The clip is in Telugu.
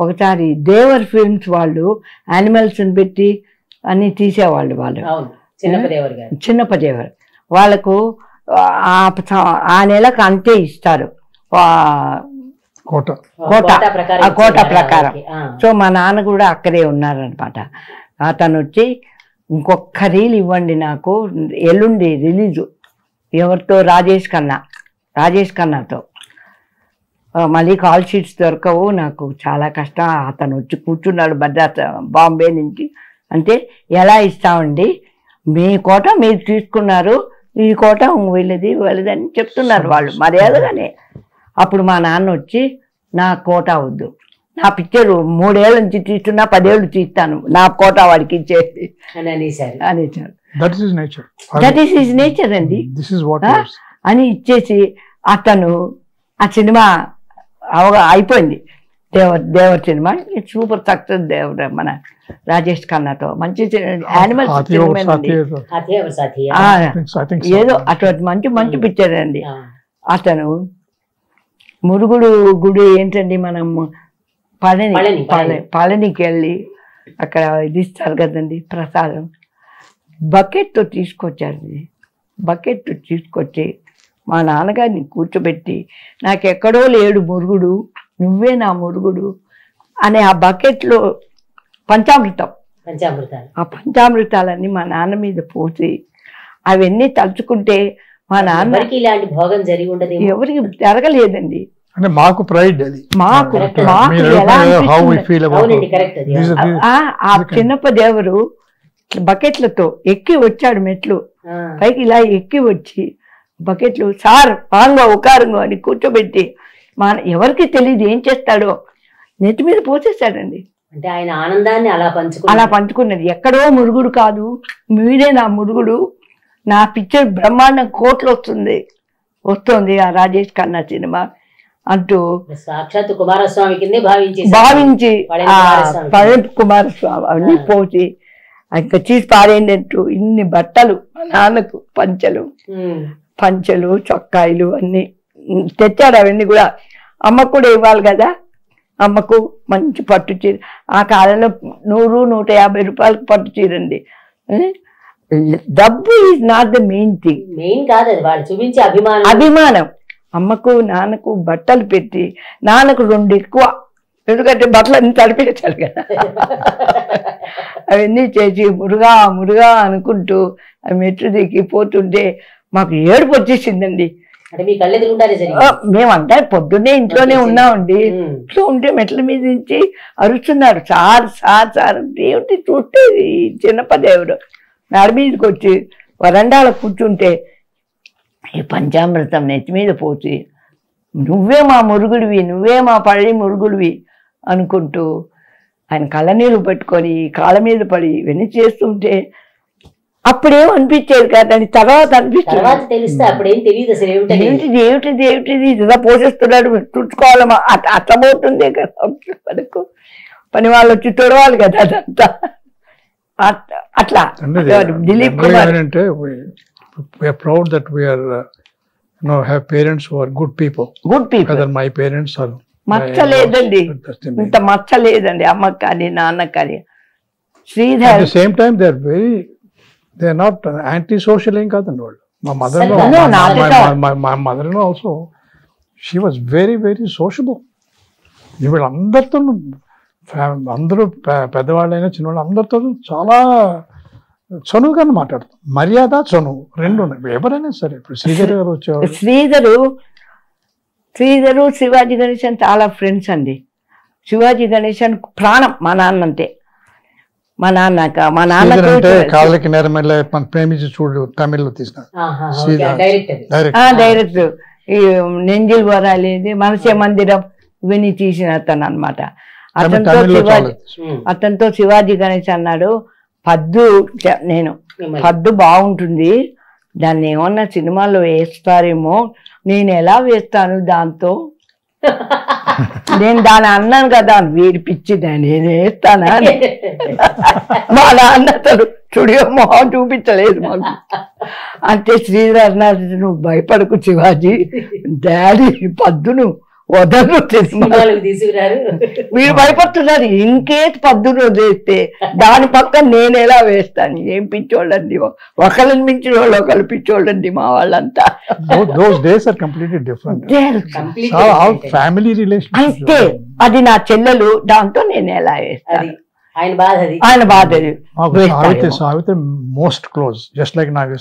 ఒకసారి దేవర్ ఫిల్మ్స్ వాళ్ళు యానిమల్స్ని పెట్టి అన్ని తీసేవాళ్ళు వాళ్ళు, చిన్నప్పదేవర్. వాళ్ళకు ఆ నెలకు అంతే ఇస్తారు కోటా ప్రకారం. సో మా నాన్న కూడా అక్కడే ఉన్నారనమాట. అతను వచ్చి ఇంకొక రీల్ ఇవ్వండి నాకు, ఎల్లుండి రిలీజు, ఎవరితో రాజేష్ ఖన్నాతో. మళ్ళీ కాల్ షీట్స్ దొరకవు, నాకు చాలా కష్టం. అతను వచ్చి కూర్చున్నాడు బాంబే నుంచి. అంటే ఎలా ఇస్తామండి, మీ కోట మీరు తీసుకున్నారు, ఈ కోట వీళ్ళది అని చెప్తున్నారు వాళ్ళు మర్యాదగానే. అప్పుడు మా నాన్న వచ్చి నా కోట వద్దు, నా పిక్చర్ 3 ఏళ్ళ నుంచి తీస్తున్నా 10 ఏళ్ళు తీస్తాను, నా కోట వాడికి ఇచ్చేది అనేసారు. దట్ ఈస్ హిజ్ నేచర్ అండి అని ఇచ్చేసి అతను ఆ సినిమా అయిపోయింది. దేవర్ సినిమా సూపర్ సక్సెస్. మన రాజేష్ ఖన్నాతో మంచి యానిమల్స్ ఏదో అటువంటి మంచి పిక్చర్ అండి. అతను మురుగుడు గుడి ఏంటండి, మనం పళనికి వెళ్ళి అక్కడ ఇది ఇస్తారు కదండి ప్రసాదం, బకెట్తో తీసుకొచ్చారు. బకెట్ తీసుకొచ్చి మా నాన్నగారిని కూర్చోబెట్టి, నాకెక్కడో లేడు మురుగుడు, నువ్వే నా మురుగుడు అనే ఆ బకెట్లో ఆ పంచామృతాలన్నీ మా నాన్న మీద పోసి, అవన్నీ తలుచుకుంటే మా నాన్న ఇలాంటి భోగం జరిగి ఉండదు, ఎవరికి జరగలేదండి. అంటే మాకు ప్రైడ్ అది, మాకు ఆ చిన్నప్ప దేవరు బకెట్లతో ఎక్కి వచ్చాడు మెట్లు పైకి, ఇలా ఎక్కి వచ్చి బకెట్లు సార్ వాంగో ఉకారంగో అని కూర్చోబెట్టి ఎవరికి తెలియదు ఏం చేస్తాడో నెత్తి మీద పోసేస్తాడండి. అంటే ఆయన ఆనందాన్ని అలా పంచుకున్నది. ఎక్కడో మురుగుడు కాదు, మీరే నా మురుగుడు, నా పిక్చర్ బ్రహ్మాండం కోట్లు వస్తుంది ఆ రాజేష్ ఖన్నా సినిమా అంటూ సాక్షాత్ కుమారస్వామి కిందే భావించి కుమారస్వామి అవన్నీ పోసి ఇంకా చీజ్ పారేంటూ ఇన్ని బట్టలు మా నాన్నకు పంచెలు చొక్కాయలు అన్ని తెచ్చాడు. అవన్నీ కూడా అమ్మకు కూడా ఇవ్వాలి కదా, అమ్మకు మంచి పట్టు చీర. ఆ కాలంలో 100-150 రూపాయలకు పట్టు చీరండి. డబ్బు is not the main thing, అభిమానం. అమ్మకు నాన్నకు బట్టలు పెట్టి, నాన్నకు 2 ఎక్కువ, ఎందుకంటే బట్టలు అన్ని తడిపేశాడు కదా. అవన్నీ చేసి మురుగా అనుకుంటూ ఆ మెట్లు దిగి పోతుంటే మాకు ఏడుపు వచ్చేసిందండి. మేమంతా పొద్దున్నే ఇంట్లోనే ఉన్నామండి. ఇంట్లో ఉంటే మెట్ల మీద నుంచి అరుస్తున్నాడు, సార్ ఏమిటి చూస్తే చిన్నప్పదేవుడు నాడి మీదకి వచ్చి వరండాలో కూర్చుంటే ఈ పంచామృతం నెత్తి మీద పోసి, నువ్వే మా మురుగుడివి, నువ్వే మా పళ్ళి మురుగుడివి అనుకుంటూ ఆయన కళ్ళనీళ్ళు పెట్టుకొని కాళ్ళ మీద పడి ఇవన్నీ చేస్తుంటే అప్పుడేం అనిపించేది కాదని తర్వాత ఏమిటిది ఇలా పోసేస్తున్నాడు, తుడుచుకోవాలమ్మా అట్లా పోతుందే కదా మనకు, పని వాళ్ళు వచ్చి తొడవాలి కదా అదంతా. అట్లా దిలీప్ కుమార్ అంటే we are proud that we are have parents who are good people. Whether my parents are మచ్చలేదండి, ఇంత మచ్చలేదండి అమ్మకి కానీ నాన్నకి కానీ. Sridhar at the same time they are not anti-social ఏం కాదండి వాళ్ళు. మా mother-in-law also, she was very sociable. వీళ్ళందరితో అందరూ పెద్దవాళ్ళైనా చిన్నవాళ్ళు అందరితో చాలా చనువుగానే మాట్లాడతాం. మర్యాద చనువు 2 ఉన్నాయి ఎవరైనా సరే. ఇప్పుడు శ్రీధర్ గారు వచ్చేవారు. శ్రీధరు శివాజీ గణేశన్ చాలా ఫ్రెండ్స్ అండి. శివాజీ గణేశన్ ప్రాణం మా నాన్న అంటే. మా నాన్న కాళ్ళకి నేరమల్ల ప్రేమించి చూడు తమిళ్లో తీసిన డైరెక్ట్ ఈ నెంజిల్ వరాలేది మనసే మందిరం ఇవన్నీ తీసిన అతను అనమాట. అతనితో శివాజీ గణేష్ అన్నాడు, పద్దు బాగుంటుంది, దాన్ని ఏమన్నా సినిమాలో వేస్తారేమో, నేను ఎలా వేస్తాను దాంతో, నేను దాన్ని అన్నాను కదా, వీడి పిచ్చి దాన్ని నేను వేస్తానా. మా నాన్న అసలు స్టూడియో మొహం చూపించలేదు మాకు. అంటే శ్రీధర్ అన్నారు, నువ్వు భయపడకు శివాజీ, డాడీ పద్దును వదలు సినిమా. సినిమాలకు తీసుకురారు. మీరు భయపడుతున్నారు ఇంకేసి పద్దులు వదిలేస్తే దాని పక్కన నేను ఎలా వేస్తాను. ఏం పిచ్చోళ్ళండి, ఒకళ్ళని మించిన వాళ్ళు ఒకళ్ళు పిచ్చోళ్ళండి మా వాళ్ళంతా. those days are completely different. Completely How different. family relationships. అంతే, అది నా చెల్లెలు, దాంతో నేను ఎలా వేస్తాను. అది ఆయన బాధ. అది ఆయన బాధ Savitri most close, just like Nageswara.